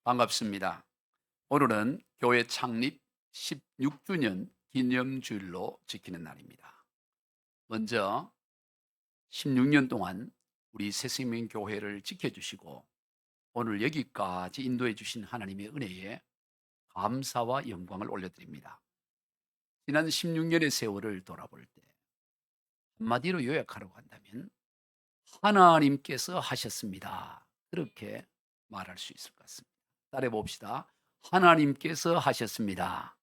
반갑습니다. 오늘은 교회 창립 16주년 기념주일로 지키는 날입니다. 먼저 16년 동안 우리 새생명교회를 지켜주시고 오늘 여기까지 인도해 주신 하나님의 은혜에 감사와 영광을 올려드립니다. 지난 16년의 세월을 돌아볼 때 한마디로 요약하라고 한다면 하나님께서 하셨습니다. 그렇게 말할 수 있을 것 같습니다. 따라해 봅시다. 하나님께서 하셨습니다.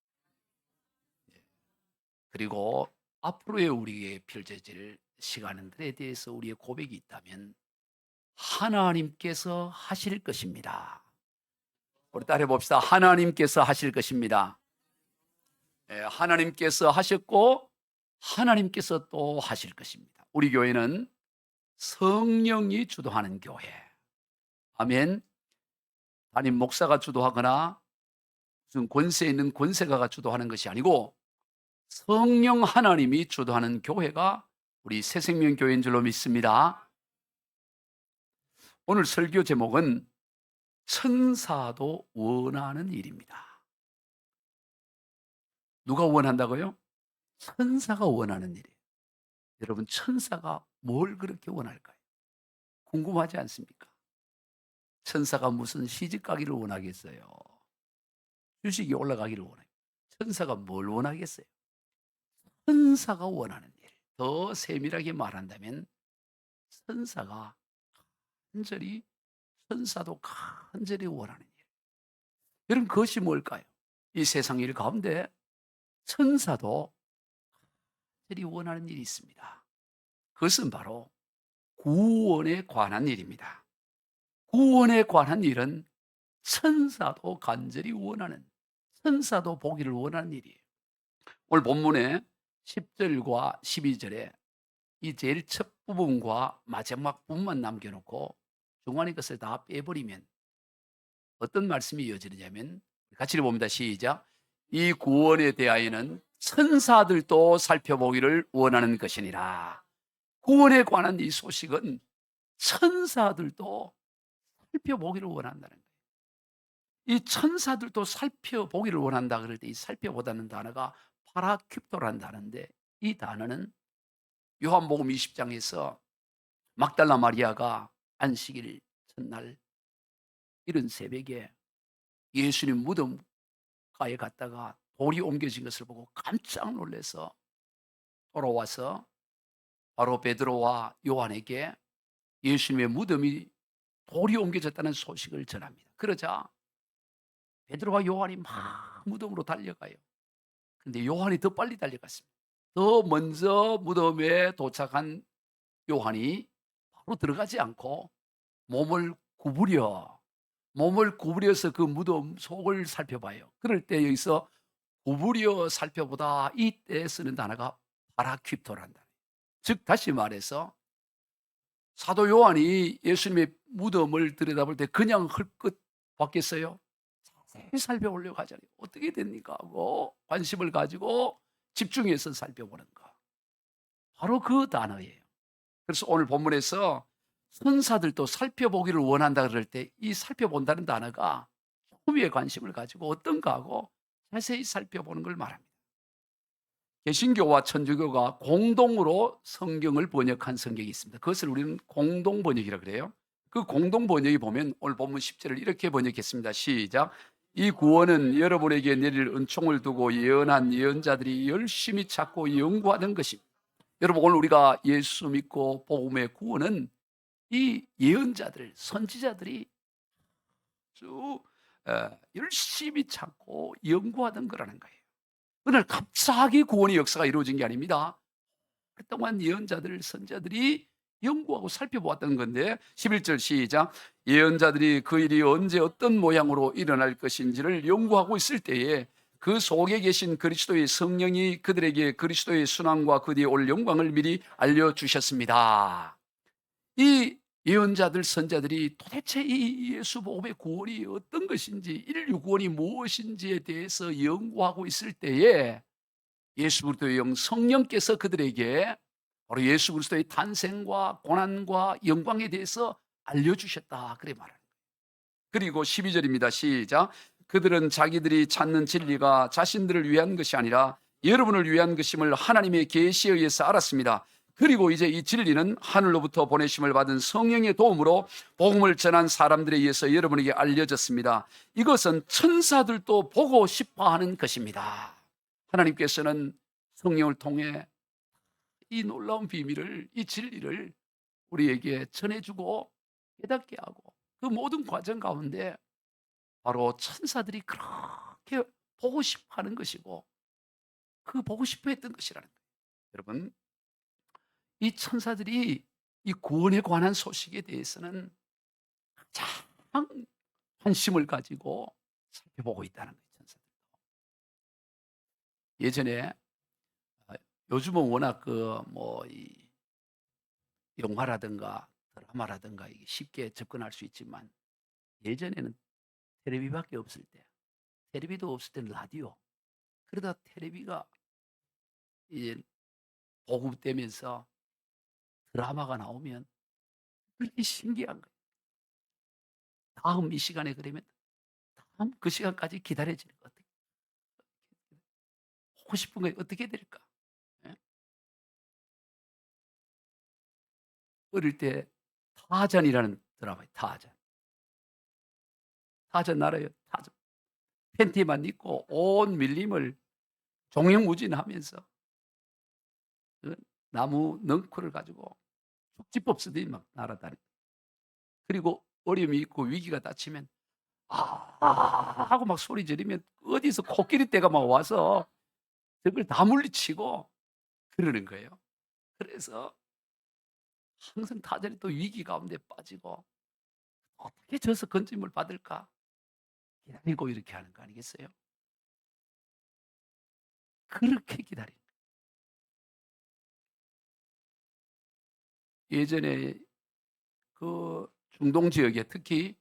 그리고 앞으로의 우리에게 펼쳐질 시간들에 대해서 우리의 고백이 있다면 하나님께서 하실 것입니다. 우리 따라해 봅시다. 하나님께서 하실 것입니다. 하나님께서 하셨고 하나님께서 또 하실 것입니다. 우리 교회는 성령이 주도하는 교회. 아멘. 담임 목사가 주도하거나 무슨 권세 있는 권세가가 주도하는 것이 아니고 성령 하나님이 주도하는 교회가 우리 새생명교회인 줄로 믿습니다. 오늘 설교 제목은 천사도 원하는 일입니다. 누가 원한다고요? 천사가 원하는 일이에요. 여러분, 천사가 뭘 그렇게 원할까요? 궁금하지 않습니까? 천사가 무슨 시집 가기를 원하겠어요? 주식이 올라가기를 원해요. 천사가 뭘 원하겠어요? 천사가 원하는 일. 더 세밀하게 말한다면 천사가 간절히 천사도 간절히 원하는 일. 여러분, 그것이 뭘까요? 이 세상 일 가운데 천사도 간절히 원하는 일이 있습니다. 그것은 바로 구원에 관한 일입니다. 구원에 관한 일은 천사도 간절히 원하는, 천사도 보기를 원하는 일이에요. 오늘 본문의 10절과 12절에 이 제일 첫 부분과 마지막 부분만 남겨놓고 중간의 것을 다 빼버리면 어떤 말씀이 이어지느냐면, 같이 봅니다. 시작. 이 구원에 대하여는 천사들도 살펴보기를 원하는 것이니라. 구원에 관한 이 소식은 천사들도 살펴보기를 원한다는 거예요. 이 천사들도 살펴보기를 원한다 그럴 때 이 살펴보다는 단어가 파라큐토라는 단어인데, 이 단어는 요한복음 20장에서 막달라 마리아가 안식일 첫날 이른 새벽에 예수님 무덤가에 갔다가 돌이 옮겨진 것을 보고 깜짝 놀라서 돌아와서 바로 베드로와 요한에게 예수님의 무덤이 돌이 옮겨졌다는 소식을 전합니다. 그러자 베드로와 요한이 막 무덤으로 달려가요. 근데 요한이 더 빨리 달려갔습니다. 더 먼저 무덤에 도착한 요한이 바로 들어가지 않고 몸을 구부려 몸을 구부려서 그 무덤 속을 살펴봐요. 그럴 때 여기서 구부려 살펴보다, 이때 쓰는 단어가 파라큐토란다. 즉 다시 말해서 사도 요한이 예수님의 무덤을 들여다볼 때 그냥 헐끗 봤겠어요? 자세히 살펴보려고 하잖아요. 어떻게 됩니까 하고 관심을 가지고 집중해서 살펴보는 거. 바로 그 단어예요. 그래서 오늘 본문에서 천사들도 살펴보기를 원한다 그럴 때 이 살펴본다는 단어가 초미의 관심을 가지고 어떤가 하고 자세히 살펴보는 걸 말합니다. 개신교와 천주교가 공동으로 성경을 번역한 성경이 있습니다. 그것을 우리는 공동 번역이라고 그래요. 그 공동 번역이 보면 오늘 본문 10절을 이렇게 번역했습니다. 시작. 이 구원은 여러분에게 내릴 은총을 두고 예언한 예언자들이 열심히 찾고 연구하는 것입니다. 여러분, 오늘 우리가 예수 믿고 복음의 구원은 이 예언자들, 선지자들이 쭉 열심히 찾고 연구하던 거라는 거예요. 그날 갑자기 구원의 역사가 이루어진 게 아닙니다. 그동안 예언자들, 선지자들이 연구하고 살펴보았던 건데, 11절 시작. 예언자들이 그 일이 언제 어떤 모양으로 일어날 것인지를 연구하고 있을 때에 그 속에 계신 그리스도의 성령이 그들에게 그리스도의 순환과 그 뒤에 올 영광을 미리 알려주셨습니다. 이 예언자들, 선자들이 도대체 이 예수 복음의 구원이 어떤 것인지, 인류 구원이 무엇인지에 대해서 연구하고 있을 때에 예수 그리스도의 영 성령께서 그들에게 바로 예수 그리스도의 탄생과 고난과 영광에 대해서 알려주셨다, 그래 말하는 거예요. 그리고 12절입니다. 시작. 그들은 자기들이 찾는 진리가 자신들을 위한 것이 아니라 여러분을 위한 것임을 하나님의 계시에 의해서 알았습니다. 그리고 이제 이 진리는 하늘로부터 보내심을 받은 성령의 도움으로 복음을 전한 사람들에 의해서 여러분에게 알려졌습니다. 이것은 천사들도 보고 싶어 하는 것입니다. 하나님께서는 성령을 통해 이 놀라운 비밀을, 이 진리를 우리에게 전해주고 깨닫게 하고, 그 모든 과정 가운데 바로 천사들이 그렇게 보고 싶어 하는 것이고, 그 보고 싶어 했던 것이라는 거예요. 여러분, 이 천사들이 이 구원에 관한 소식에 대해서는 가장 관심을 가지고 살펴보고 있다는 거예요. 천사들. 예전에 요즘은 워낙 이 영화라든가 드라마라든가 이게 쉽게 접근할 수 있지만, 예전에는 텔레비밖에 없을 때, 텔레비도 없을 때는 라디오, 그러다 텔레비가 이제 보급되면서 드라마가 나오면 그렇게 신기한 거예요. 다음 이 시간에 그러면 다음 그 시간까지 기다려지는 거 어떻게, 보고 싶은 거예요. 어떻게 될까? 예? 어릴 때 타잔이라는 드라마에 타잔. 타잔 알아요? 타잔. 팬티만 입고 온 밀림을 종횡무진하면서 그 나무 넝쿨을 가지고 축지법 쓰듯이 막 날아다니고, 그리고 어려움이 있고 위기가 닥치면 하고 막 소리 지르면 어디서 코끼리 떼가 막 와서 저걸 다 물리치고 그러는 거예요. 그래서 항상 타자리 또 위기 가운데 빠지고, 어떻게 져서 건짐을 받을까 기다리고 이렇게 하는 거 아니겠어요? 그렇게 기다리는 거예요. 예전에 그 중동 지역에, 특히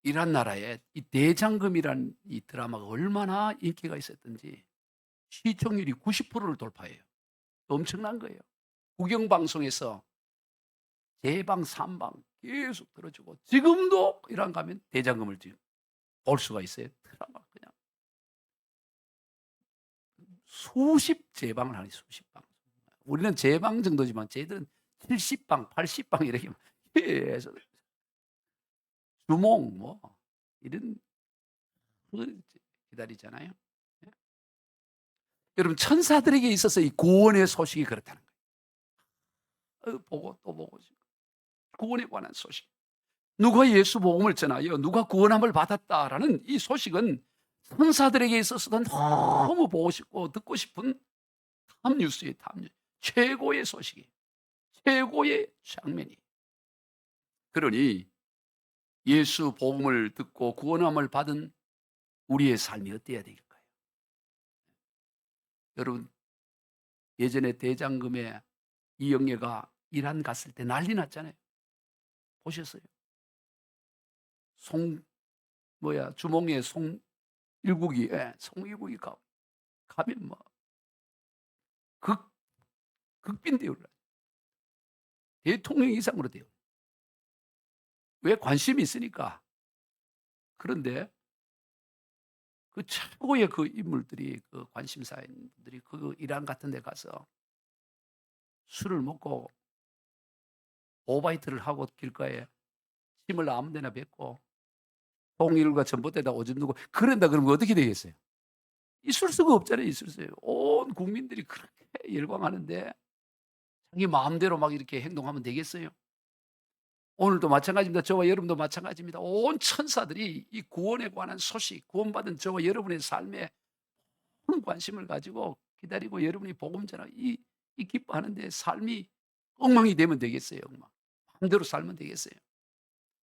이란 나라에 이 대장금이란 이 드라마가 얼마나 인기가 있었던지 시청률이 90%를 돌파해요. 엄청난 거예요. 국영방송에서 제방, 3방 계속 들어주고, 지금도 이란 가면 대장금을 지금 볼 수가 있어요. 드라마 그냥 수십 제방을 하니, 수십 방. 우리는 제방 정도지만 쟤들은 70방, 80방 이렇게 계속 주몽 뭐 이런 그 기다리잖아요. 예. 여러분, 천사들에게 있어서 이 구원의 소식이 그렇다는 거예요. 보고 또 보고 구원에 관한 소식. 누가 예수 복음을 전하여 누가 구원함을 받았다라는 이 소식은 천사들에게 있어서도 너무 보고 싶고 듣고 싶은 탑뉴스의 탑뉴스, 최고의 소식이, 최고의 장면이. 그러니 예수 복음을 듣고 구원함을 받은 우리의 삶이 어때야 될까요? 여러분, 예전에 대장금에 이영애가 이란 갔을 때 난리 났잖아요. 보셨어요? 주몽의 송일국이, 예, 송일국이 가면 뭐 극빈 대우를 대통령 이상으로 돼요. 왜? 관심이 있으니까. 그런데 그 최고의 그 인물들이, 그 관심사인들이 그 이란 같은 데 가서 술을 먹고 오바이트를 하고 길가에 침을 아무 데나 뱉고 통일과 전봇대에다 오줌 누고 그런다 그러면 어떻게 되겠어요? 있을 수가 없잖아요. 있을 수가. 온 국민들이 그렇게 열광하는데 자기 마음대로 막 이렇게 행동하면 되겠어요? 오늘도 마찬가지입니다. 저와 여러분도 마찬가지입니다. 온 천사들이 이 구원에 관한 소식, 구원받은 저와 여러분의 삶에 큰 관심을 가지고 기다리고, 여러분이 복음 전하고 이 기뻐하는데 삶이 엉망이 되면 되겠어요? 엉망. 마음대로 살면 되겠어요?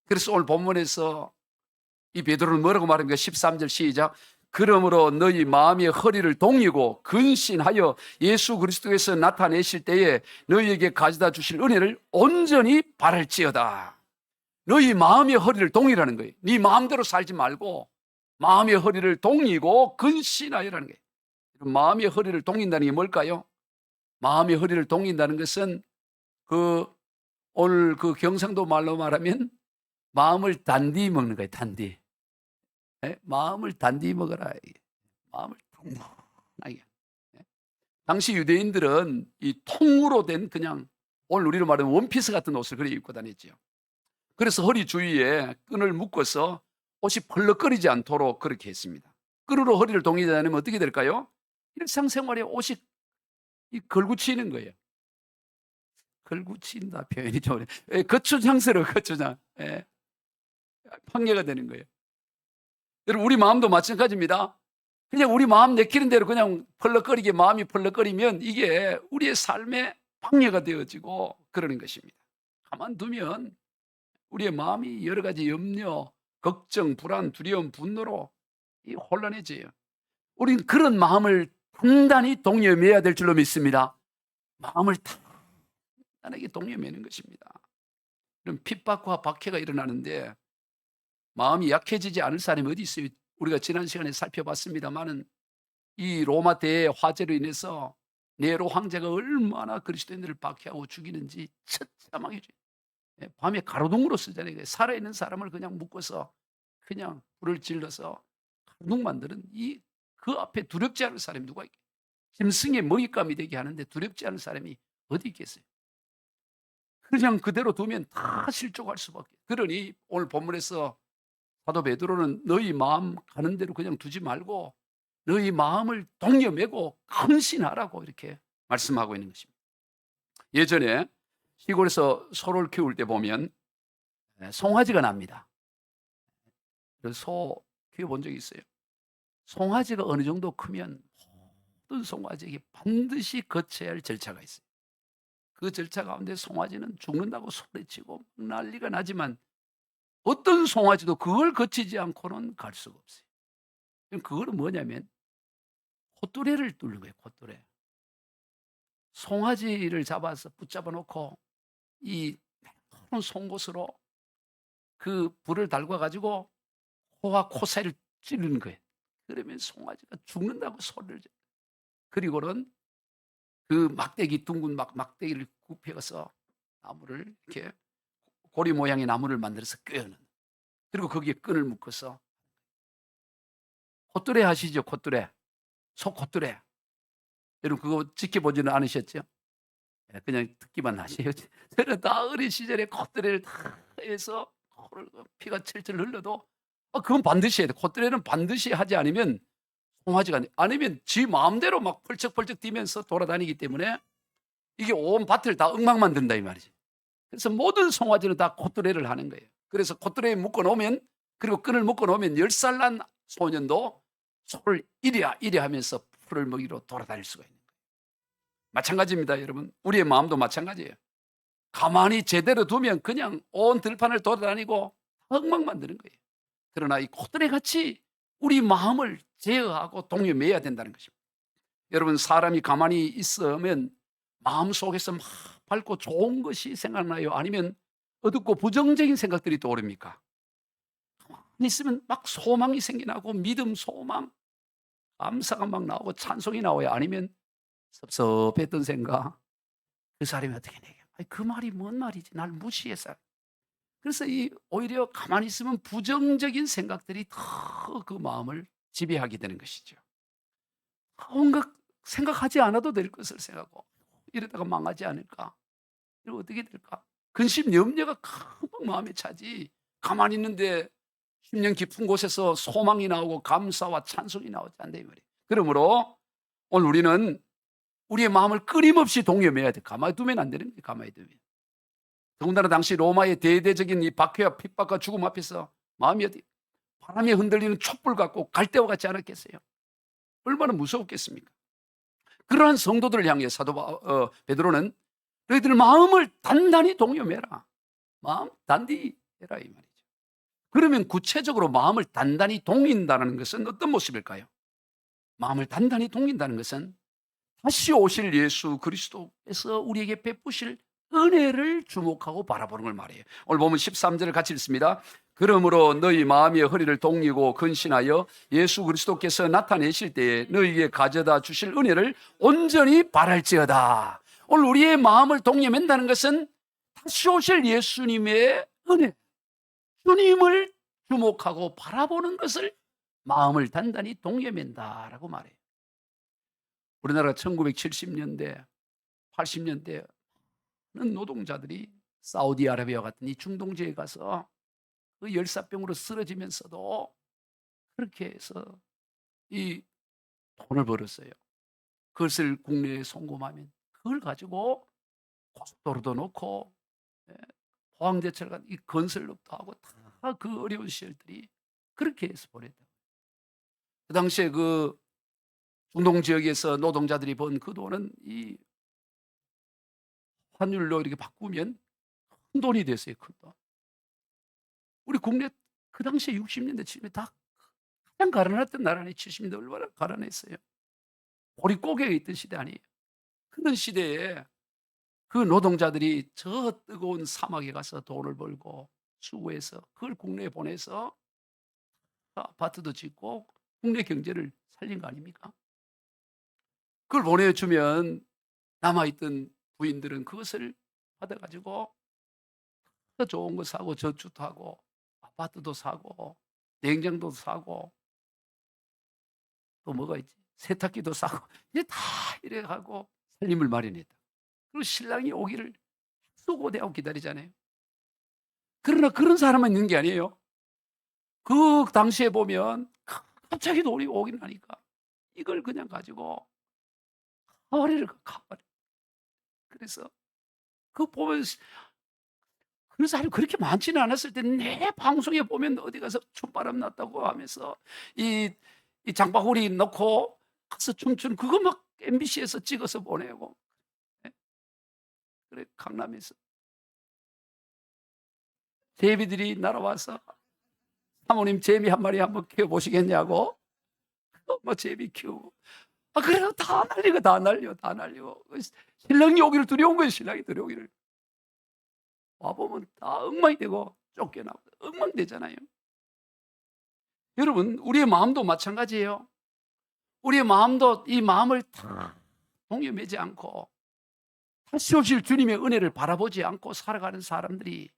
그래서 오늘 본문에서 이 베드로는 뭐라고 말합니까? 13절 시작. 그러므로 너희 마음의 허리를 동이고 근신하여 예수 그리스도께서 나타내실 때에 너희에게 가져다 주실 은혜를 온전히 바랄지어다. 너희 마음의 허리를 동이라는 거예요. 네 마음대로 살지 말고 마음의 허리를 동이고 근신하여라는 거예요. 마음의 허리를 동인다는 게 뭘까요? 마음의 허리를 동인다는 것은 오늘 그 경상도 말로 말하면 마음을 단디 먹는 거예요. 단디. 예? 마음을 단디 먹어라. 마음을 단단하게. 예? 당시 유대인들은 이 통으로 된 그냥 오늘 우리로 말하면 원피스 같은 옷을 그렇게 입고 다녔죠. 그래서 허리 주위에 끈을 묶어서 옷이 펄럭거리지 않도록 그렇게 했습니다. 끈으로 허리를 동이지 않으면 어떻게 될까요? 일상생활에 옷이 걸구치는 거예요. 걸구친다 표현이 좀 어려워요. 예, 거추장스러워, 거추장. 예. 판례가 되는 거예요. 여러분, 우리 마음도 마찬가지입니다. 그냥 우리 마음 내키는 대로 그냥 펄럭거리게 마음이 펄럭거리면 이게 우리의 삶의 방해가 되어지고 그러는 것입니다. 가만두면 우리의 마음이 여러 가지 염려, 걱정, 불안, 두려움, 분노로 혼란해져요. 우리는 그런 마음을 단단히 동여매야 될 줄로 믿습니다. 마음을 단단하게 동여매는 것입니다. 그럼 핍박과 박해가 일어나는데 마음이 약해지지 않을 사람이 어디 있어요? 우리가 지난 시간에 살펴봤습니다마는 이 로마 대의 화재로 인해서 네로 황제가 얼마나 그리스도인들을 박해하고 죽이는지 처참하게 밤에 가로등으로 쓰잖아요. 살아있는 사람을 그냥 묶어서 그냥 불을 질러서 가로등 만드는 그 앞에 두렵지 않을 사람이 누가 있겠어요? 짐승의 먹잇감이 되게 하는데 두렵지 않을 사람이 어디 있겠어요? 그냥 그대로 두면 다 실족할 수밖에. 그러니 오늘 본문에서 사도 베드로는 너희 마음 가는 대로 그냥 두지 말고 너희 마음을 동여매고 헌신하라고 이렇게 말씀하고 있는 것입니다. 예전에 시골에서 소를 키울 때 보면 송아지가 납니다. 소 키워본 적이 있어요. 송아지가 어느 정도 크면 모든 송아지에게 반드시 거쳐야 할 절차가 있어요. 그 절차 가운데 송아지는 죽는다고 소리치고 난리가 나지만 어떤 송아지도 그걸 거치지 않고는 갈 수가 없어요. 그거는 뭐냐면 콧뚜레를 뚫는 거예요. 콧뚜레. 송아지를 잡아서 붙잡아 놓고 이 큰 송곳으로 그 불을 달궈 가지고 코와 코 사이를 찌르는 거예요. 그러면 송아지가 죽는다고 소리를 져요. 그리고는 그 막대기 둥근 막대기를 굽혀서 나무를 이렇게 고리 모양의 나무를 만들어서 꿰어는. 그리고 거기에 끈을 묶어서 콧뚜레 하시죠, 콧뚜레. 소 콧뚜레. 여러분 그거 지켜보지는 않으셨죠? 그냥 듣기만 하세요. 저는 다 어린 시절에 콧뚜레를 다 해서 피가 철철 흘러도 그건 반드시 해야 돼. 콧뚜레는 반드시 하지 않으면 송아지가 아니면 지 마음대로 막 펄쩍펄쩍 뛰면서 돌아다니기 때문에 이게 온 밭을 다 엉망 만든다 이 말이지. 그래서 모든 송아지는 다 콧뚜레를 하는 거예요. 그래서 콧뚜레에 묶어 놓으면 그리고 끈을 묶어 놓으면 10살 난 소년도 소를 이리 하면서 풀을 먹이로 돌아다닐 수가 있는 거예요. 마찬가지입니다, 여러분. 우리의 마음도 마찬가지예요. 가만히 제대로 두면 그냥 온 들판을 돌아다니고 엉망 만드는 거예요. 그러나 이 콧뚜레 같이 우리 마음을 제어하고 동여매야 된다는 것입니다. 여러분 사람이 가만히 있으면 마음속에서 막 밝고 좋은 것이 생각나요? 아니면 어둡고 부정적인 생각들이 떠오릅니까? 가만히 있으면 막 소망이 생겨나고 믿음, 소망, 감사가 막 나오고 찬송이 나와요? 아니면 섭섭했던 생각, 그 사람이 어떻게 내게 그 말이 뭔 말이지? 날 무시해서. 그래서 오히려 가만히 있으면 부정적인 생각들이 더 그 마음을 지배하게 되는 것이죠. 온갖 생각하지 않아도 될 것을 생각하고 이러다가 망하지 않을까? 이러면 어떻게 될까? 근심 염려가 금방 마음에 차지. 가만히 있는데 심령 깊은 곳에서 소망이 나오고 감사와 찬송이 나오지 않다 이 말이에요. 그러므로 오늘 우리는 우리의 마음을 끊임없이 동여매야 돼. 가만히 두면 안 되는 거예요. 가만히 두면. 더군다나 당시 로마의 대대적인 이 박해와 핍박과 죽음 앞에서 마음이 어디 바람에 흔들리는 촛불 같고 갈대와 같지 않았겠어요? 얼마나 무서웠겠습니까? 그러한 성도들을 향해 사도 베드로는 너희들 마음을 단단히 동여매라. 마음 단디 해라 이 말이죠. 그러면 구체적으로 마음을 단단히 동인다는 것은 어떤 모습일까요? 마음을 단단히 동인다는 것은 다시 오실 예수 그리스도께서 우리에게 베푸실 은혜를 주목하고 바라보는 걸 말해요. 오늘 보면 13절을 같이 읽습니다. 그러므로 너희 마음의 허리를 동이고 근신하여 예수 그리스도께서 나타내실 때에 너희에게 가져다 주실 은혜를 온전히 바랄지어다. 오늘 우리의 마음을 동여맨다는 것은 다시 오실 예수님의 은혜, 주님을 주목하고 바라보는 것을 마음을 단단히 동여맨다라고 말해요. 우리나라가 1970년대, 80년대는 노동자들이 사우디아라비아 같은 이 중동 지역에 가서 그 열사병으로 쓰러지면서도 그렇게 해서 이 돈을 벌었어요. 그것을 국내에 송금하면 그걸 가지고 고속도로도 놓고, 예, 포항제철 같은 이 건설업도 하고 다 그 어려운 시절들이 그렇게 해서 보냈다. 그 당시에 그 중동 지역에서 노동자들이 번 그 돈은 이 환율로 이렇게 바꾸면 큰 돈이 됐어요, 큰 돈. 우리 국내 그 당시에 60년대, 70년대 다 가장 가난했던 나라니 70년대 얼마나 가난했어요. 보릿고개에 있던 시대 아니에요. 그런 시대에 그 노동자들이 저 뜨거운 사막에 가서 돈을 벌고 수고해서 그걸 국내에 보내서 아파트도 짓고 국내 경제를 살린 거 아닙니까? 그걸 보내주면 남아있던 부인들은 그것을 받아가지고 더 좋은 거 사고 저축도 하고 아파트도 사고 냉장도 사고 또 뭐가 있지? 세탁기도 사고 이제 다 이래 가고 살림을 마련했다. 그리고 신랑이 오기를 수고대하고 기다리잖아요. 그러나 그런 사람만 있는 게 아니에요. 그 당시에 보면 갑자기 돈이 오긴 하니까 이걸 그냥 가지고 가발을 가발. 그래서 그 보면 그런 사람이 그렇게 많지는 않았을 때 내 방송에 보면 어디 가서 춤바람 났다고 하면서 이 장바구니 넣고 가서 춤추는 그거 막 MBC에서 찍어서 보내고, 예, 그래 강남에서 제비들이 날아와서 "사모님 제비 한 마리 한번 키워 보시겠냐고." 뭐 제비 키우고 그래요. 다 날리고 다 날려, 다 날리고. 신랑이 오기를 두려운 거예요, 신랑이 들어오기를. 와 보면 다 엉망이 되고 쫓겨나고 엉망되잖아요. 여러분 우리의 마음도 마찬가지예요. 우리의 마음도 이 마음을 다 동요매지 않고 다시 오실 주님의 은혜를 바라보지 않고 살아가는 사람들이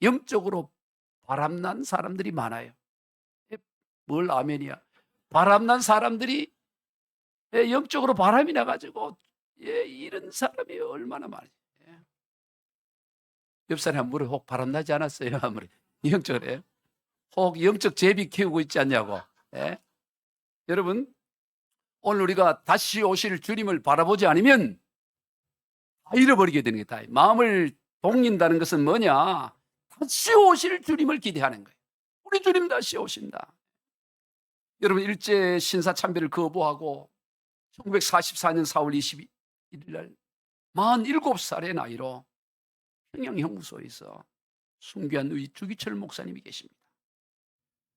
영적으로 바람난 사람들이 많아요. 예, 뭘 아멘이야. 바람난 사람들이, 예, 영적으로 바람이 나 가지고, 예, 이런 사람이 얼마나 많아요. 예. 옆 사람이 물어 혹 바람나지 않았어요? 아무리 영적으로, 예. 혹 영적 제비 키우고 있지 않냐고. 예. 여러분 오늘 우리가 다시 오실 주님을 바라보지 않으면 다 잃어버리게 되는 거다. 마음을 동린다는 것은 뭐냐? 다시 오실 주님을 기대하는 거예요. 우리 주님 다시 오신다. 여러분 일제 신사 참배를 거부하고 1944년 4월 21일 날 47살의 나이로 평양 형무소에서 순교한 우리 주기철 목사님이 계십니다.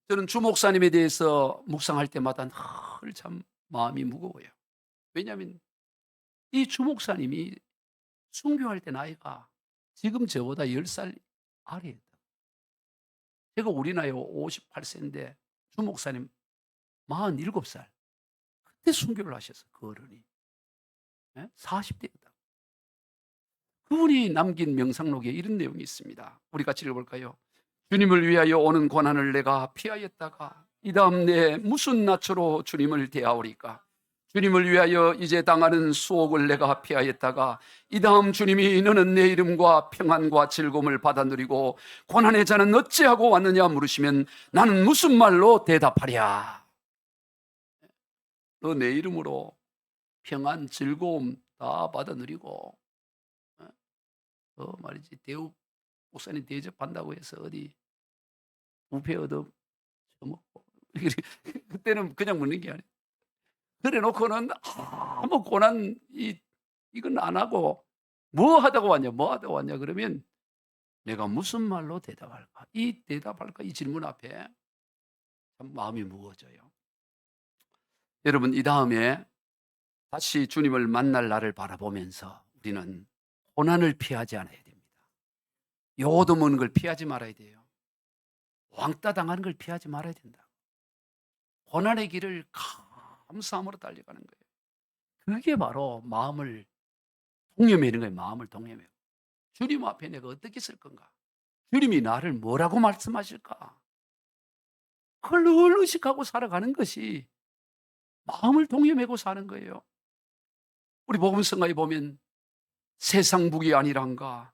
저는 주 목사님에 대해서 묵상할 때마다 늘 참 마음이 무거워요. 왜냐하면 이 주 목사님이 순교할 때 나이가 지금 저보다 10살 아래였다. 제가 우리 나이 58세인데 주 목사님 47살. 그때 순교를 하셨어, 그 어른이. 40대였다. 그분이 남긴 명상록에 이런 내용이 있습니다. 우리 같이 읽어볼까요? 주님을 위하여 오는 고난을 내가 피하였다가 이 다음 내 무슨 낯으로 주님을 대하오리까? 주님을 위하여 이제 당하는 수옥을 내가 피하였다가 이 다음 주님이 너는 내 이름과 평안과 즐거움을 받아 누리고 고난의 자는 어찌하고 왔느냐 물으시면 나는 무슨 말로 대답하랴? 너 내 이름으로 평안 즐거움 다 받아 누리고, 말이지 대우 목사님 대접한다고 해서 어디 부패 얻어 처먹고 그때는 그냥 묻는 게 아니에요. 그래 놓고는 아무 고난 이건 안 하고 뭐 하다가 왔냐, 뭐 하다가 왔냐 그러면 내가 무슨 말로 대답할까? 이 대답할까? 이 질문 앞에 참 마음이 무거워져요. 여러분 이 다음에 다시 주님을 만날 날을 바라보면서 우리는 고난을 피하지 않아야 됩니다. 요도 먹는 걸 피하지 말아야 돼요. 왕따 당하는 걸 피하지 말아야 된다. 고난의 길을 감사함으로 달려가는 거예요. 그게 바로 마음을 동여매는 거예요. 마음을 동여매고 주님 앞에 내가 어떻게 쓸 건가? 주님이 나를 뭐라고 말씀하실까? 그걸 늘 의식하고 살아가는 것이 마음을 동여매고 사는 거예요. 우리 복음성가에 보면 세상 무기 아니란가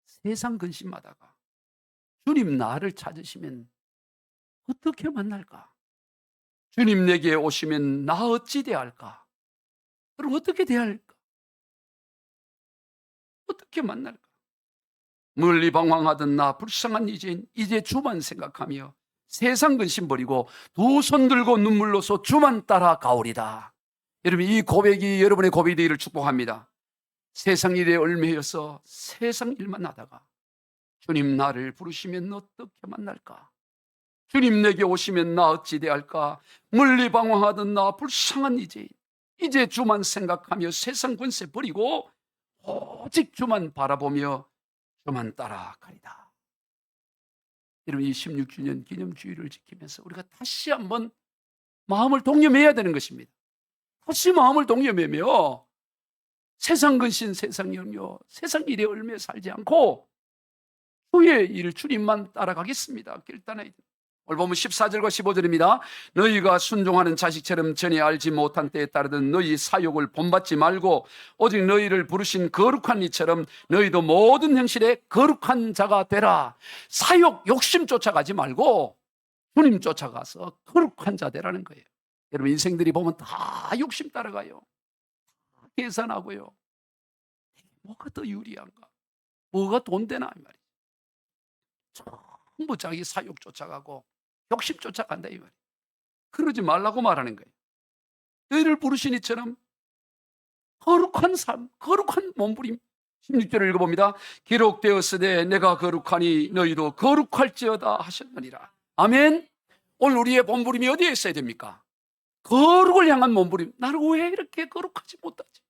세상 근심하다가 주님 나를 찾으시면 어떻게 만날까? 주님 내게 오시면 나 어찌 대할까? 그럼 어떻게 대할까? 어떻게 만날까? 멀리 방황하던 나 불쌍한 이제 주만 생각하며 세상 근심 버리고 두 손 들고 눈물로서 주만 따라 가오리다. 여러분, 이 고백이 여러분의 고백이 되기를 축복합니다. 세상 일에 얽매여서 세상 일만 하다가 주님 나를 부르시면 어떻게 만날까? 주님 내게 오시면 나 어찌 대할까? 멀리 방황하던 나 불쌍한 이제 주만 생각하며 세상 권세 버리고 오직 주만 바라보며 주만 따라가리다. 여러분, 이 16주년 기념주의를 지키면서 우리가 다시 한번 마음을 동여매야 되는 것입니다. 다시 마음을 동여매며 세상 근심, 세상 염려, 세상 일에 얽매여 살지 않고 주의 일 주님만 따라가겠습니다. 결단해야 됩니다. 오늘 보면 14절과 15절입니다. 너희가 순종하는 자식처럼 전에 알지 못한 때에 따르던 너희 사욕을 본받지 말고 오직 너희를 부르신 거룩한 이처럼 너희도 모든 행실에 거룩한 자가 되라. 사욕, 욕심 쫓아가지 말고 주님 쫓아가서 거룩한 자 되라는 거예요. 여러분, 인생들이 보면 다 욕심 따라가요. 다 계산하고요. 뭐가 더 유리한가? 뭐가 돈 되나? 이 말이에요. 전부 자기 사욕 쫓아가고 욕심 쫓아간다 이 말이에요. 그러지 말라고 말하는 거예요. 너희를 부르신 이처럼 거룩한 삶, 거룩한 몸부림. 16절을 읽어봅니다. 기록되었으되 내가 거룩하니 너희도 거룩할지어다 하셨느니라. 아멘. 오늘 우리의 몸부림이 어디에 있어야 됩니까? 거룩을 향한 몸부림. 나는 왜 이렇게 거룩하지 못하지?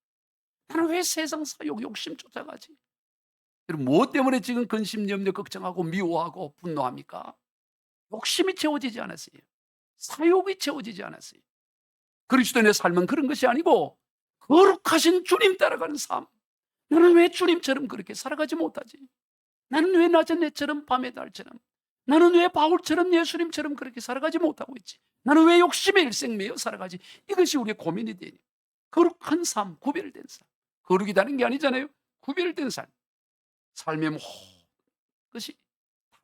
나는 왜 세상 사욕, 욕심 쫓아가지? 여러분, 무엇 때문에 지금 근심, 염려, 걱정하고 미워하고 분노합니까? 욕심이 채워지지 않았어요. 사욕이 채워지지 않았어요. 그리스도인의 삶은 그런 것이 아니고 거룩하신 주님 따라가는 삶. 나는 왜 주님처럼 그렇게 살아가지 못하지? 나는 왜 낮은 해처럼 밤의 달처럼, 나는 왜 바울처럼 예수님처럼 그렇게 살아가지 못하고 있지? 나는 왜 욕심에 일생매여 살아가지? 이것이 우리의 고민이 되니 거룩한 삶, 구별된 삶. 거룩이라는 게 아니잖아요. 구별된 삶. 삶의 모든 것이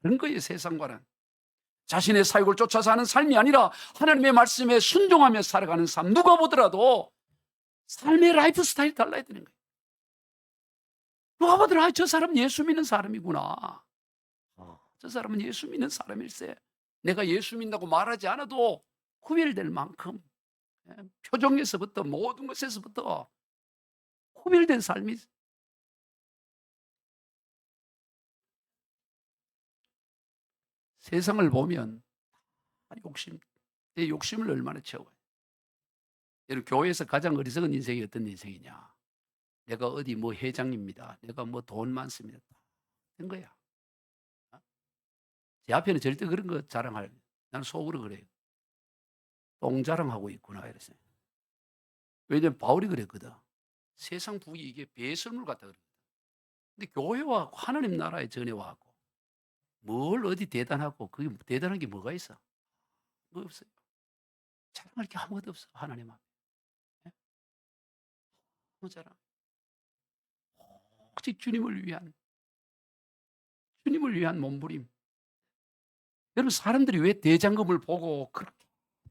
다른 거예요. 세상과는. 자신의 사욕을 쫓아 사는 삶이 아니라 하나님의 말씀에 순종하며 살아가는 삶. 누가 보더라도 삶의 라이프 스타일이 달라야 되는 거예요. 누가 보더라도 저 사람 예수 믿는 사람이구나. 저 사람은 예수 믿는 사람일세. 내가 예수 믿는다고 말하지 않아도 구별될 만큼 표정에서부터 모든 것에서부터 구별된 삶이. 세상을 보면 내 욕심을 얼마나 채워요. 여러분, 교회에서 가장 어리석은 인생이 어떤 인생이냐? 내가 어디 뭐 회장입니다. 내가 뭐 돈 많습니다. 된 거야. 제 앞에는 절대 그런 거 자랑할. 나는 속으로 그래요. 똥 자랑하고 있구나 이랬어요. 왜냐면 바울이 그랬거든. 세상 부귀 이게 배설물 같다 그랬거든. 근데 교회와 하나님 나라에 전해 와고 뭘 어디 대단하고 그게 대단한 게 뭐가 있어? 뭐 없어요. 자랑할 게 아무것도 없어. 하나님 앞에. 예? 뭐 자랑? 오직 주님을 위한 몸부림. 여러분, 사람들이 왜 대장금을 보고 그렇게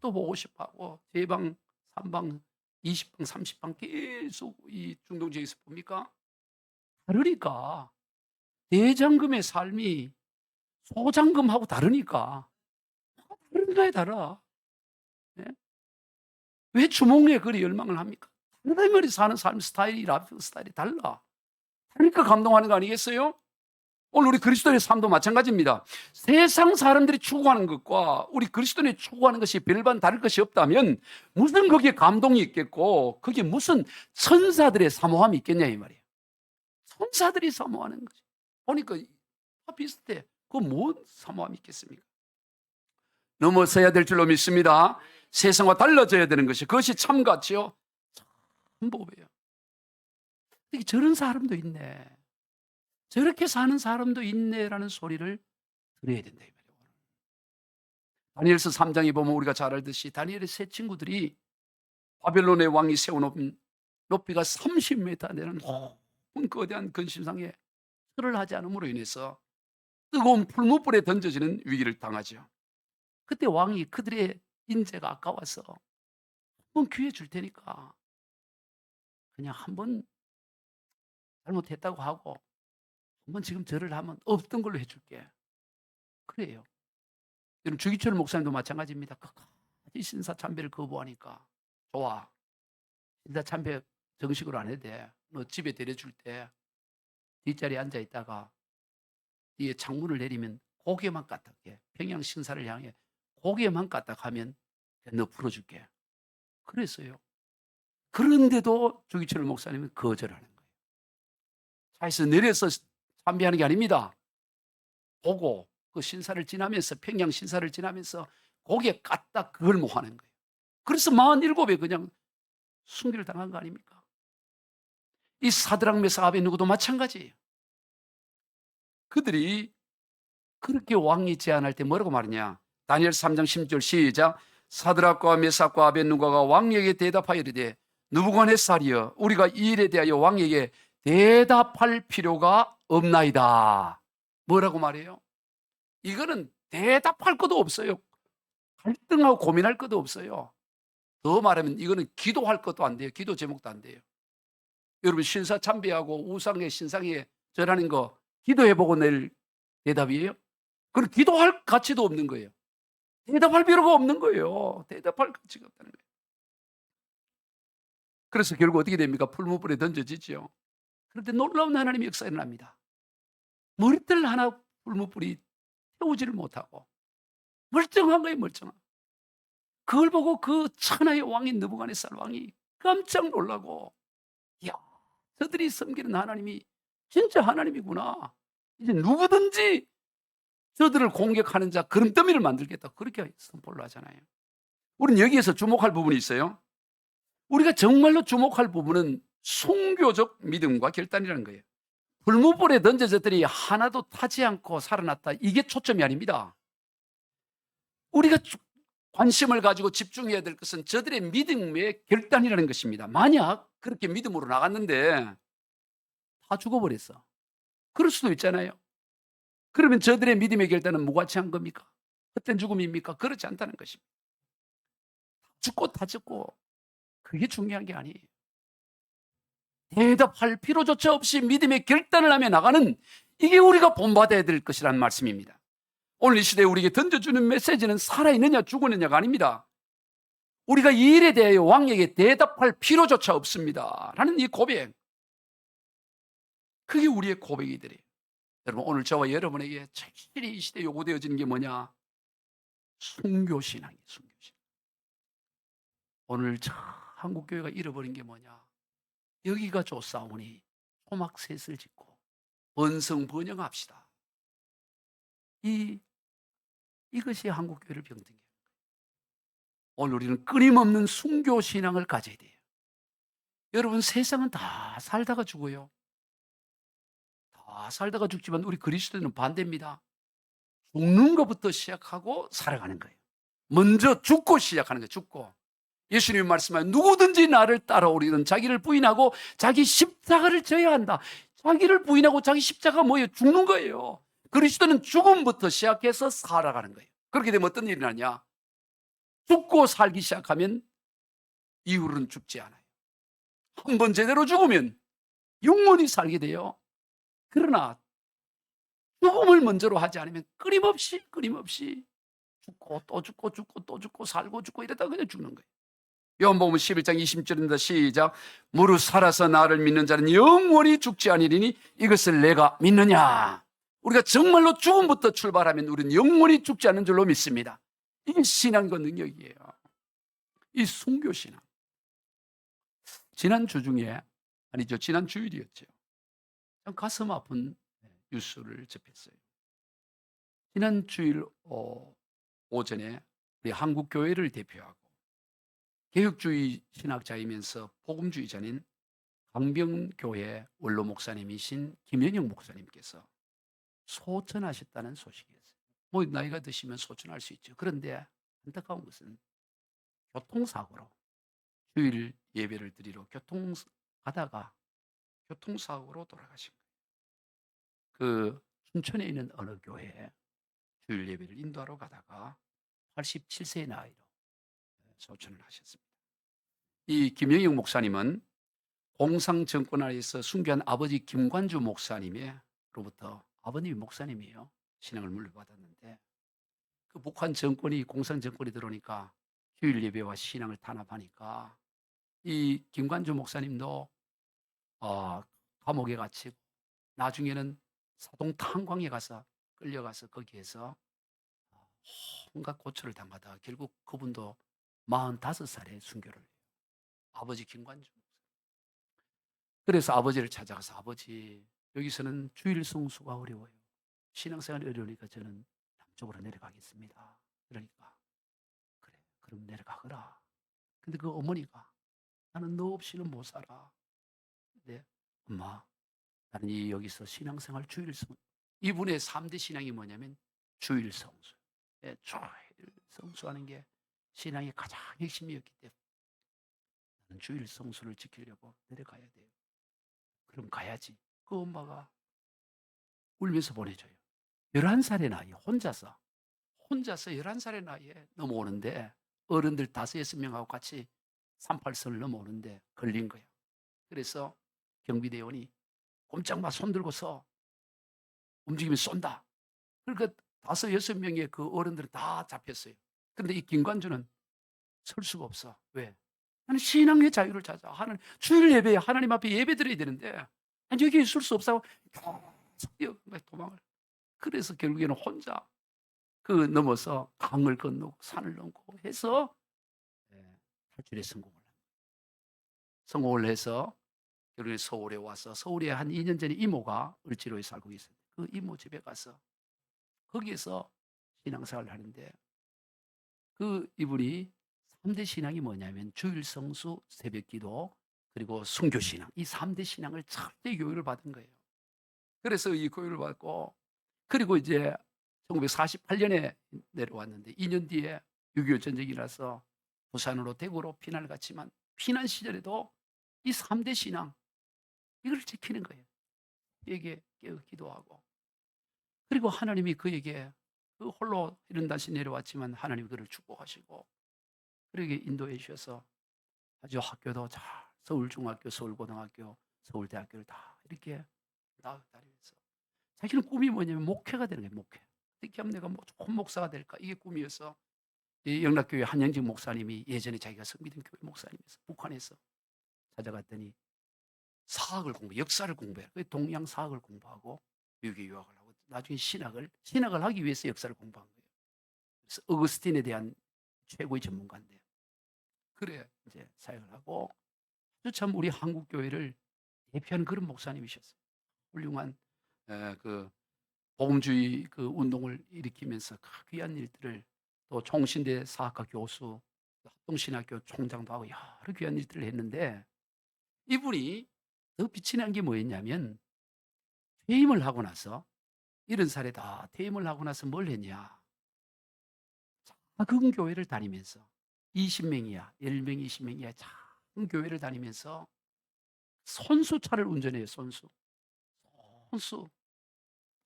또 보고 싶어하고 제방, 3방, 20방, 30방 계속 이 중동지에서 봅니까? 다르니까. 대장금의 삶이 소장금하고 다르니까. 다른 거에 달라. 예? 왜 주몽에 그리 열망을 합니까? 다르다 이 말이. 사는 삶 스타일이, 라이프 스타일이 달라. 그러니까 감동하는 거 아니겠어요? 오늘 우리 그리스도의 삶도 마찬가지입니다. 세상 사람들이 추구하는 것과 우리 그리스도인이 추구하는 것이 별반 다를 것이 없다면 무슨 거기에 감동이 있겠고 그게 무슨 천사들의 사모함이 있겠냐 이 말이에요. 천사들이 사모하는 거지. 보니까 다 비슷해. 그거 뭔 사모함이 있겠습니까? 넘어서야 될 줄로 믿습니다. 세상과 달라져야 되는 것이, 그것이 참 가치요. 참 보배요. 저런 사람도 있네. 저렇게 사는 사람도 있네라는 소리를 드려야 된다 이 말이에요. 다니엘서 3장에 보면 우리가 잘 알듯이 다니엘의 세 친구들이 바벨론의 왕이 세워놓은 높이가 30m 되는 높은 거대한 근심상에 절을 하지 않음으로 인해서 뜨거운 풀무불에 던져지는 위기를 당하죠. 그때 왕이 그들의 인재가 아까워서 한번 기회 줄 테니까 그냥 한번 잘못했다고 하고 한번 지금 절을 하면 없던 걸로 해줄게. 그래요. 여러분 주기철 목사님도 마찬가지입니다. 끝까지 신사참배를 거부하니까 좋아. 신사참배 정식으로 안 해도 돼. 너 집에 데려줄 때 뒷자리에 앉아 있다가 뒤에 창문을 내리면 고개만 까딱해. 평양 신사를 향해 고개만 까딱하면 너 풀어줄게. 그랬어요. 그런데도 주기철 목사님은 거절하는 거예요. 차에서 내려서 참배하는 게 아닙니다. 보고 그 신사를 지나면서 평양 신사를 지나면서 고개 까딱 그걸 못 하는 거예요. 그래서 47에 그냥 순교를 당한 거 아닙니까? 이 사드락 메삭 아벳느고도 마찬가지예요. 그들이 그렇게 왕이 제안할 때 뭐라고 말하냐? 다니엘 3장 10절 시작. 사드락과 메삭과 아벳느고가 왕에게 대답하여 이르되 느부갓네살이여 우리가 이 일에 대하여 왕에게 대답할 필요가 없나이다. 뭐라고 말해요? 이거는 대답할 것도 없어요. 갈등하고 고민할 것도 없어요. 더 말하면 이거는 기도할 것도 안 돼요. 기도 제목도 안 돼요. 여러분 신사 참배하고 우상의 신상에 절하는 거 기도해보고 낼 대답이에요? 그럼 기도할 가치도 없는 거예요. 대답할 필요가 없는 거예요. 대답할 가치가 없다는 거예요. 그래서 결국 어떻게 됩니까? 풀무불에 던져지죠. 그런데 놀라운 하나님의 역사가 일어납니다. 머리털 하나 풀무불이 태우지를 못하고 멀쩡한 거예요. 멀쩡한. 그걸 보고 그 천하의 왕인 느부갓네살 왕이 깜짝 놀라고 이야 저들이 섬기는 하나님이 진짜 하나님이구나. 이제 누구든지 저들을 공격하는 자 그름더미를 만들겠다. 그렇게 선포를 하잖아요. 우리는 여기에서 주목할 부분이 있어요. 우리가 정말로 주목할 부분은 순교적 믿음과 결단이라는 거예요. 불무불에 던져졌더니 하나도 타지 않고 살아났다. 이게 초점이 아닙니다. 우리가 관심을 가지고 집중해야 될 것은 저들의 믿음의 결단이라는 것입니다. 만약 그렇게 믿음으로 나갔는데 다 죽어버렸어. 그럴 수도 있잖아요. 그러면 저들의 믿음의 결단은 무가치한 겁니까? 헛된 죽음입니까? 그렇지 않다는 것입니다. 죽고 다 죽고 그게 중요한 게 아니에요. 대답할 필요조차 없이 믿음의 결단을 하며 나가는 이게 우리가 본받아야 될 것이라는 말씀입니다. 오늘 이 시대에 우리에게 던져주는 메시지는 살아있느냐 죽었느냐가 아닙니다. 우리가 이 일에 대하여 왕에게 대답할 필요조차 없습니다 라는 이 고백, 그게 우리의 고백이더래요. 여러분 오늘 저와 여러분에게 절실히 이 시대에 요구되어지는 게 뭐냐? 순교신앙이에요. 순교신앙. 오늘 저 한국교회가 잃어버린 게 뭐냐? 여기가 좋사오니 토막셋을 짓고 번성번영합시다. 이것이 한국교회를 병든 게 오늘 우리는 끊임없는 순교신앙을 가져야 돼요. 여러분 세상은 다 살다가 죽어요. 다 살다가 죽지만 우리 그리스도인은 반대입니다. 죽는 것부터 시작하고 살아가는 거예요. 먼저 죽고 시작하는 거예요. 죽고. 예수님이 말씀하신 누구든지 나를 따라오리는 자기를 부인하고 자기 십자가를 져야 한다. 자기를 부인하고 자기 십자가가 뭐예요? 죽는 거예요. 그리스도는 죽음부터 시작해서 살아가는 거예요. 그렇게 되면 어떤 일이 나냐? 죽고 살기 시작하면 이후로는 죽지 않아요. 한번 제대로 죽으면 영원히 살게 돼요. 그러나 죽음을 먼저로 하지 않으면 끊임없이 죽고 또 죽고 죽고 또 죽고 살고 죽고 이러다가 그냥 죽는 거예요. 요한복음 11장 20절입니다. 시작. 무릇 살아서 나를 믿는 자는 영원히 죽지 아니리니 이것을 내가 믿느냐. 우리가 정말로 죽음부터 출발하면 우리는 영원히 죽지 않는 줄로 믿습니다. 이게 신앙과 능력이에요. 이 순교신앙. 지난 주일이었죠. 가슴 아픈 뉴스를 접했어요. 지난 주일 오전에 우리 한국교회를 대표하고 개혁주의 신학자이면서 복음주의자인 강병교회 원로 목사님이신 김현영 목사님께서 소천하셨다는 소식이었어요. 뭐 나이가 드시면 소천할 수 있죠. 그런데 안타까운 것은 교통사고로 주일 예배를 드리러 가다가 교통사고로 돌아가신 거예요. 그 춘천에 있는 어느 교회에 주일 예배를 인도하러 가다가 87세의 나이로 소천을 하셨습니다. 이 김영영 목사님은 공상 정권 아래에서 순교한 아버지 김관주 목사님으로부터, 아버님이 목사님이에요. 신앙을 물려받았는데 그 북한 정권이, 공산 정권이 들어오니까 휴일 예배와 신앙을 탄압하니까 이 김관주 목사님도 감옥에 갇히고 나중에는 사동 탄광에 가서 끌려가서 거기에서 온갖 고초를 당하다가 결국 그분도 45살에 순교를 해요. 아버지 김관주 목사. 그래서 아버지를 찾아가서, 아버지 여기서는 주일 성수가 어려워요. 신앙생활이 어려우니까 저는 남쪽으로 내려가겠습니다. 그러니까 그래, 그럼 내려가거라. 근데 그 어머니가 나는 너 없이는 못 살아. 근데 엄마, 나는 여기서 신앙생활 주일 성, 이분의 3대 신앙이 뭐냐면 주일 성수. 예, 주일 성수하는 게 신앙의 가장 핵심이었기 때문에 나는 주일 성수를 지키려고 내려가야 돼요. 그럼 가야지. 그 엄마가 울면서 보내줘요. 11살의 나이에 혼자서 11살의 나이에 넘어오는데, 어른들 5, 6명하고 같이 38선을 넘어오는데 걸린 거야. 그래서 경비대원이 꼼짝마 손 들고서 움직이면 쏜다. 그러니까 5, 6명의 그 어른들은 다 잡혔어요. 그런데 이 김관주는 설 수가 없어. 왜? 나는 신앙의 자유를 찾아. 주일 예배에 하나님 앞에 예배 드려야 되는데, 아니, 여기 있을 수 없다고 계속 도망을. 그래서 결국에는 혼자 그 넘어서 강을 건너고 산을 넘고 해서 탈출에 성공을 해서 결국에 서울에 와서, 서울에 한 2년 전에 이모가 을지로에 살고 있어요. 그 이모 집에 가서 거기에서 신앙생활을 하는데, 그 이분이 3대 신앙이 뭐냐면 주일 성수, 새벽 기도, 그리고 순교 신앙, 이 3대 신앙을 철저히 교육을 받은 거예요. 그래서 이 교육을 받고, 그리고 이제 1948년에 내려왔는데 2년 뒤에 6.25 전쟁이 나서 부산으로, 대구로 피난을 갔지만 피난 시절에도 이 3대 신앙 이걸 지키는 거예요. 에게 깨어 기도하고, 그리고 하나님이 그에게, 그 홀로 이런 다시 내려왔지만 하나님이 그를 축복하시고 그러게 인도해 주셔서 아주 학교도 잘, 서울중학교, 서울고등학교, 서울대학교를 다 이렇게 다니면서 자기는 꿈이 뭐냐면 목회가 되는 거예요. 목회. 어떻게 하면 내가 뭐 좋은 목사가 될까, 이게 꿈이어서 이 영락교회 한영직 목사님이, 예전에 자기가 섬기던 교회 목사님에서 북한에서 찾아갔더니 사학을 역사를 공부해요. 동양 사학을 공부하고 미국에 유학을 하고 나중에 신학을 하기 위해서 역사를 공부한 거예요. 그래서 어거스틴에 대한 최고의 전문가인데, 그래 이제 사역을 하고 아주 참 우리 한국 교회를 대표하는 그런 목사님이셨어요. 훌륭한 그 복음주의 그 운동을 일으키면서 그 귀한 일들을, 또 총신대 사학과 교수, 합동신학교 총장도 하고 여러 귀한 일들을 했는데, 이분이 더 빛이 난 게 뭐였냐면, 퇴임을 하고 나서, 70살에 다 퇴임을 하고 나서 뭘 했냐, 작은 교회를 다니면서 20명이야 10명 20명이야 작은 교회를 다니면서 손수차를 운전해요. 손수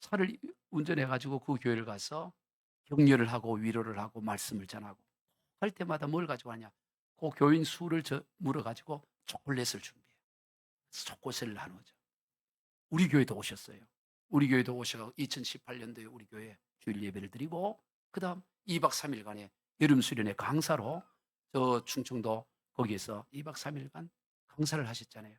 차를 운전해 가지고 그 교회를 가서 격려를 하고 위로를 하고 말씀을 전하고, 할 때마다 뭘 가져가냐, 그 교인 수를 물어 가지고 초콜릿을 준비해요. 초콜릿을 나누죠. 우리 교회도 오셨어요. 우리 교회도 오셔서 2018년도에 우리 교회 주일 예배를 드리고, 그다음 2박 3일간의 여름 수련회 강사로 저 충청도 거기에서 2박 3일간 강사를 하셨잖아요.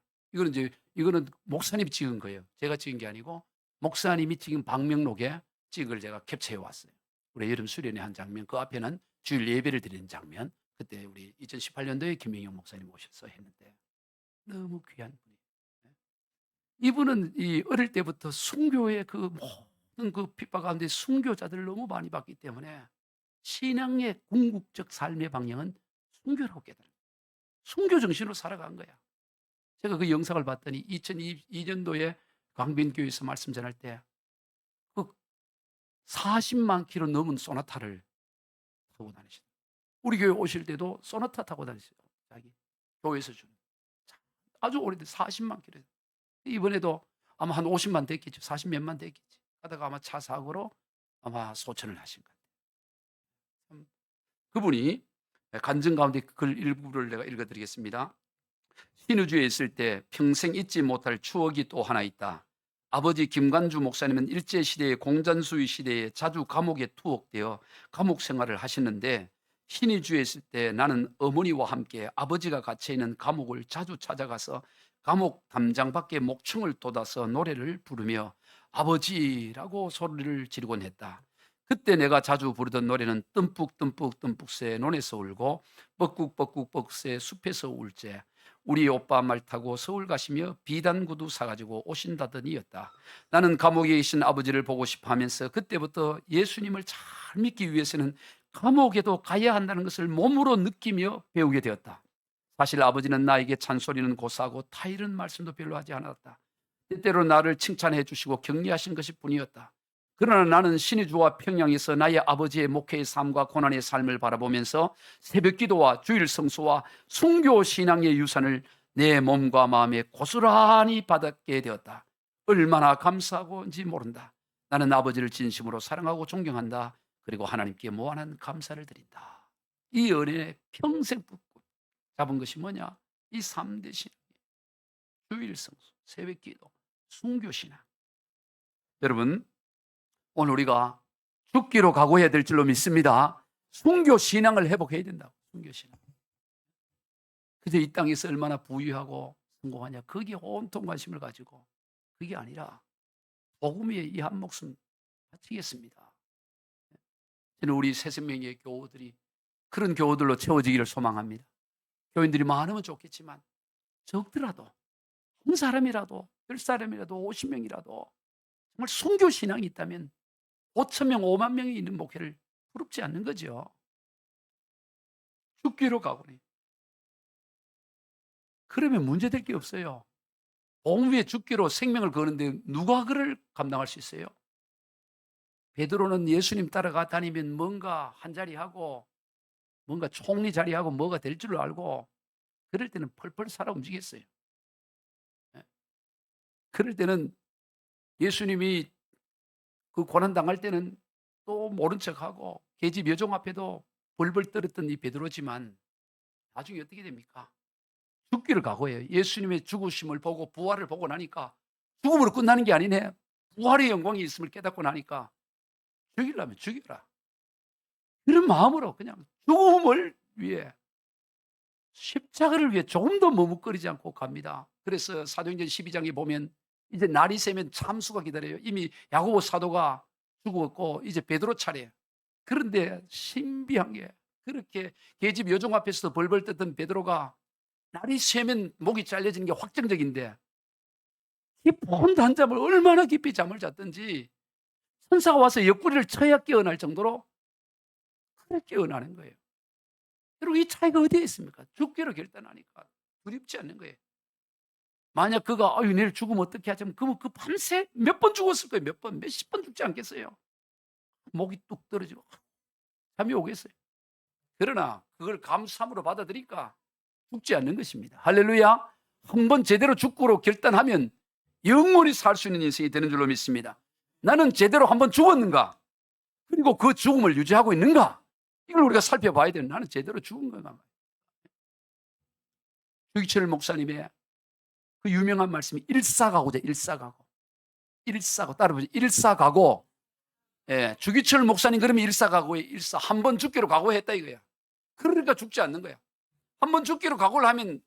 이거는 목사님이 찍은 거예요. 제가 찍은 게 아니고 목사님이 찍은 방명록에 찍을 제가 캡처해 왔어요. 우리 여름 수련회 한 장면, 그 앞에는 주일 예배를 드리는 장면. 그때 우리 2018년도에 김영영 목사님 오셔서 했는데 너무 귀한 분이에요. 이분은 이 어릴 때부터 순교의 그 모든 그 핍박 가운데 순교자들을 너무 많이 봤기 때문에 신앙의 궁극적 삶의 방향은 순교라고 깨달아요. 순교 정신으로 살아간 거야. 제가 그 영상을 봤더니 2002년도에 광변교회에서 말씀 전할 때 그 40만 킬로 넘은 소나타를 타고 다니시다. 우리 교회 오실 때도 소나타 타고 다니세요. 자기 교회에서 주는. 아주 오래된 40만 킬로. 이번에도 아마 한 50만 됐겠죠. 40 몇만 됐겠지. 하다가 아마 차 사고로 아마 소천을 하신 것 같아요. 그분이 간증 가운데 글 일부를 내가 읽어드리겠습니다. 신우주에 있을 때 평생 잊지 못할 추억이 또 하나 있다. 아버지 김관주 목사님은 일제시대의 공산주의 시대에 자주 감옥에 투옥되어 감옥 생활을 하시는데, 신의주에 있을 때 나는 어머니와 함께 아버지가 갇혀있는 감옥을 자주 찾아가서 감옥 담장 밖에 목청을 돋아서 노래를 부르며 아버지라고 소리를 지르곤 했다. 그때 내가 자주 부르던 노래는 뜸뿍 뜸뿍 뜸뿍새 논에서 울고 뻐꾹 뻐꾹 뻐꾹새 숲에서 울제, 우리 오빠 말 타고 서울 가시며 비단 구두 사가지고 오신다더니였다. 나는 감옥에 계신 아버지를 보고 싶어 하면서 그때부터 예수님을 잘 믿기 위해서는 감옥에도 가야 한다는 것을 몸으로 느끼며 배우게 되었다. 사실 아버지는 나에게 잔소리는 고사하고 타이른 말씀도 별로 하지 않았다. 때때로 나를 칭찬해 주시고 격려하신 것이 뿐이었다. 그러나 나는 신의 주와 평양에서 나의 아버지의 목회의 삶과 고난의 삶을 바라보면서 새벽 기도와 주일 성수와 순교 신앙의 유산을 내 몸과 마음에 고스란히 받게 되었다. 얼마나 감사하고인지 모른다. 나는 아버지를 진심으로 사랑하고 존경한다. 그리고 하나님께 무한한 감사를 드린다. 이 은혜에 평생 붙고 잡은 것이 뭐냐? 이 3대 신앙, 주일 성수, 새벽 기도, 순교 신앙. 여러분, 오늘 우리가 죽기로 각오해야 될 줄로 믿습니다. 순교 신앙을 회복해야 된다고. 순교 신앙. 그저 이 땅에서 얼마나 부유하고 성공하냐, 거기에 온통 관심을 가지고, 그게 아니라 복음 위에 이 한 목숨 바치겠습니다. 저는 우리 새생명의 교우들이 그런 교우들로 채워지기를 소망합니다. 교인들이 많으면 좋겠지만 적더라도 한 사람이라도 10사람이라도 50명이라도 정말 순교 신앙이 있다면 5,000명, 5만 명이 있는 목회를 부럽지 않는 거죠. 죽기로 각오니. 그러면 문제될 게 없어요. 복음 위에 죽기로 생명을 거는데 누가 그를 감당할 수 있어요? 베드로는 예수님 따라가 다니면 뭔가 한 자리 하고 뭔가 총리 자리하고 뭐가 될 줄 알고 그럴 때는 펄펄 살아 움직였어요. 그럴 때는 예수님이 그 고난 당할 때는 또 모른 척하고 계집 여종 앞에도 벌벌 떨었던 이 베드로지만 나중에 어떻게 됩니까? 죽기를 각오해요. 예수님의 죽으심을 보고 부활을 보고 나니까 죽음으로 끝나는 게 아니네. 부활의 영광이 있음을 깨닫고 나니까 죽이려면 죽여라. 이런 마음으로 그냥 죽음을 위해, 십자가를 위해 조금 더 머뭇거리지 않고 갑니다. 그래서 사도행전 12장에 보면 이제 날이 새면 참수가 기다려요. 이미 야고보 사도가 죽었고 이제 베드로 차례. 그런데 신비한 게, 그렇게 계집 여종 앞에서도 벌벌 떴던 베드로가 날이 새면 목이 잘려지는 게 확정적인데 깊은 단잠을 얼마나 깊이 잠을 잤든지 천사가 와서 옆구리를 쳐야 깨어날 정도로 그렇게 깨어나는 거예요. 여러분, 이 차이가 어디에 있습니까? 죽기로 결단하니까 두렵지 않는 거예요. 만약 그가 내일 죽으면 어떻게 하자면 그러면 그 밤새 몇 번 죽었을 거예요. 몇 번, 몇십 번 죽지 않겠어요? 목이 뚝 떨어지고 잠이 오겠어요. 그러나 그걸 감사함으로 받아들이니까 죽지 않는 것입니다. 할렐루야. 한번 제대로 죽기로 결단하면 영원히 살 수 있는 인생이 되는 줄로 믿습니다. 나는 제대로 한번 죽었는가? 그리고 그 죽음을 유지하고 있는가? 이걸 우리가 살펴봐야 돼요. 나는 제대로 죽은 건가? 주기철 목사님의 그 유명한 말씀이 일사각오죠. 일사각오. 일사각오. 따라보죠. 일사각오. 예, 주기철 목사님 그러면 일사각오에 일사. 한 번 죽기로 각오했다 이거야. 그러니까 죽지 않는 거야. 한 번 죽기로 각오를 하면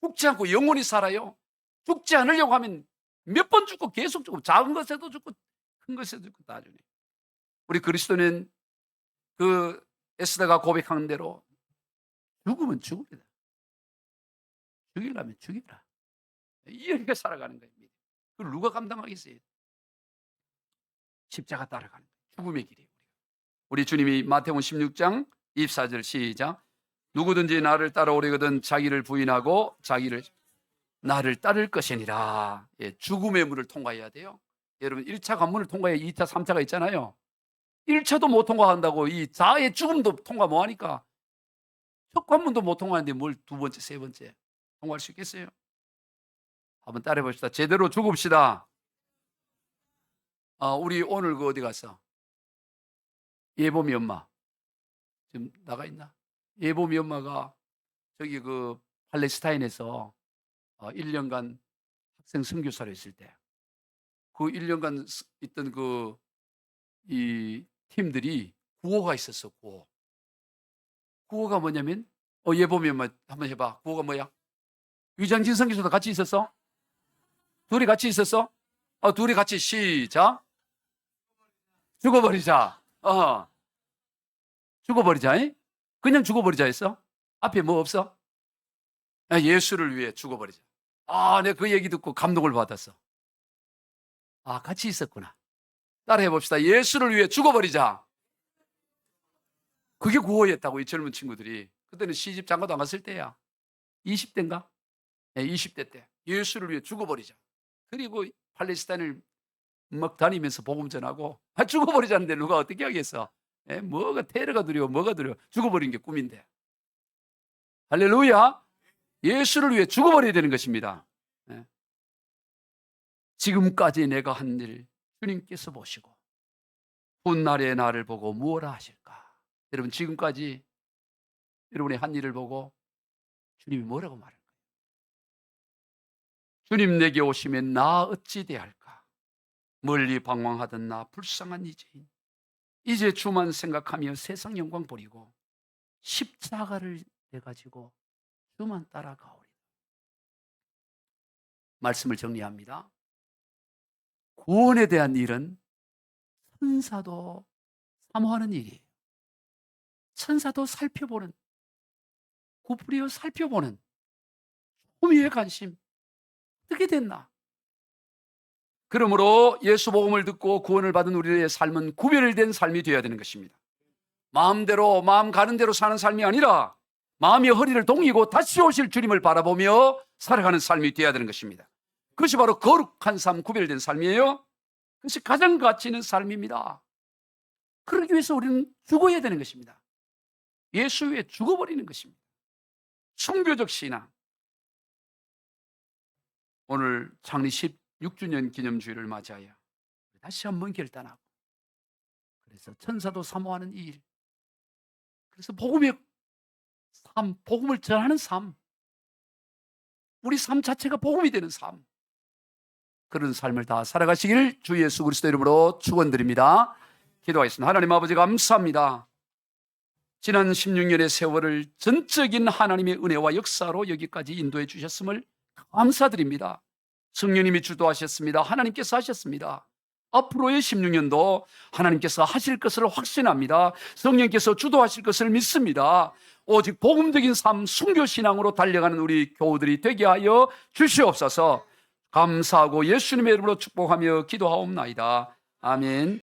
죽지 않고 영원히 살아요. 죽지 않으려고 하면 몇 번 죽고 계속 죽고, 작은 것에도 죽고 큰 것에도 죽고 나중에. 우리 그리스도는 그 에스더가 고백하는 대로 죽으면 죽읍니다. 죽이려면 죽이라. 이렇게 살아가는 거예요. 그걸 누가 감당하겠어요? 십자가 따라가는 거예요. 죽음의 길이에요. 우리 주님이 마태복음 16장 24절 시작. 누구든지 나를 따라오려거든 자기를 부인하고 자기를 나를 따를 것이니라. 예, 죽음의 문을 통과해야 돼요. 여러분 1차 관문을 통과해야 2차 3차가 있잖아요. 1차도 못 통과한다고 이 자아의 죽음도 통과 못 하니까 첫 관문도 못 통과하는데 뭘 두 번째, 세 번째 통과할 수 있겠어요? 한번 따라해 봅시다. 제대로 죽읍시다. 우리 오늘 그 어디 갔어? 예봄이 엄마. 지금 나가 있나? 예봄이 엄마가 저기 그 팔레스타인에서 1년간 학생 선교사로 있을 때 그 1년간 있던 이 팀들이 구호가 있었어, 구호. 구호가 뭐냐면 예봄이 엄마 한번 해봐. 구호가 뭐야? 위장진 선교사도 같이 있었어? 둘이 같이 있었어? 둘이 같이 시작. 죽어버리자. 죽어버리자. 잉? 그냥 죽어버리자 했어? 앞에 뭐 없어? 예수를 위해 죽어버리자. 내가 그 얘기 듣고 감동을 받았어. 같이 있었구나. 따라해 봅시다. 예수를 위해 죽어버리자. 그게 구호였다고, 이 젊은 친구들이. 그때는 시집 장가도 안 갔을 때야. 20대인가? 네, 20대 때. 예수를 위해 죽어버리자. 그리고 팔레스타인을 막 다니면서 복음 전하고, 죽어버리자는데 누가 어떻게 하겠어? 뭐가 테러가 두려워, 뭐가 두려워. 죽어버리는 게 꿈인데. 할렐루야. 예수를 위해 죽어버려야 되는 것입니다. 지금까지 내가 한 일 주님께서 보시고 훗날의 나를 보고 무엇라 하실까? 여러분, 지금까지 여러분의 한 일을 보고 주님이 뭐라고 말할까요? 주님 내게 오시면 나 어찌 대할까? 멀리 방황하던 나 불쌍한 이제인, 이제 주만 생각하며 세상 영광 버리고 십자가를 내가지고 주만 따라가오리. 말씀을 정리합니다. 구원에 대한 일은 천사도 사모하는 일이에요. 천사도 살펴보는, 구부려 살펴보는 초미의 관심. 어떻게 됐나? 그러므로 예수 복음을 듣고 구원을 받은 우리의 삶은 구별된 삶이 되어야 되는 것입니다. 마음대로 마음 가는 대로 사는 삶이 아니라 마음의 허리를 동이고 다시 오실 주님을 바라보며 살아가는 삶이 되어야 되는 것입니다. 그것이 바로 거룩한 삶, 구별된 삶이에요. 그것이 가장 가치 있는 삶입니다. 그러기 위해서 우리는 죽어야 되는 것입니다. 예수 위에 죽어버리는 것입니다. 순교적 신앙. 오늘 창립 16주년 기념주일을 맞이하여 다시 한번 결단하고, 그래서 천사도 사모하는 이 일, 그래서 복음의 삶, 복음을 전하는 삶, 우리 삶 자체가 복음이 되는 삶, 그런 삶을 다 살아가시길 주 예수 그리스도 이름으로 축원드립니다. 기도하겠습니다. 하나님 아버지, 감사합니다. 지난 16년의 세월을 전적인 하나님의 은혜와 역사로 여기까지 인도해 주셨음을 감사드립니다. 성령님이 주도하셨습니다. 하나님께서 하셨습니다. 앞으로의 16년도 하나님께서 하실 것을 확신합니다. 성령께서 주도하실 것을 믿습니다. 오직 복음적인 삶, 순교신앙으로 달려가는 우리 교우들이 되게 하여 주시옵소서. 감사하고 예수님의 이름으로 축복하며 기도하옵나이다. 아멘.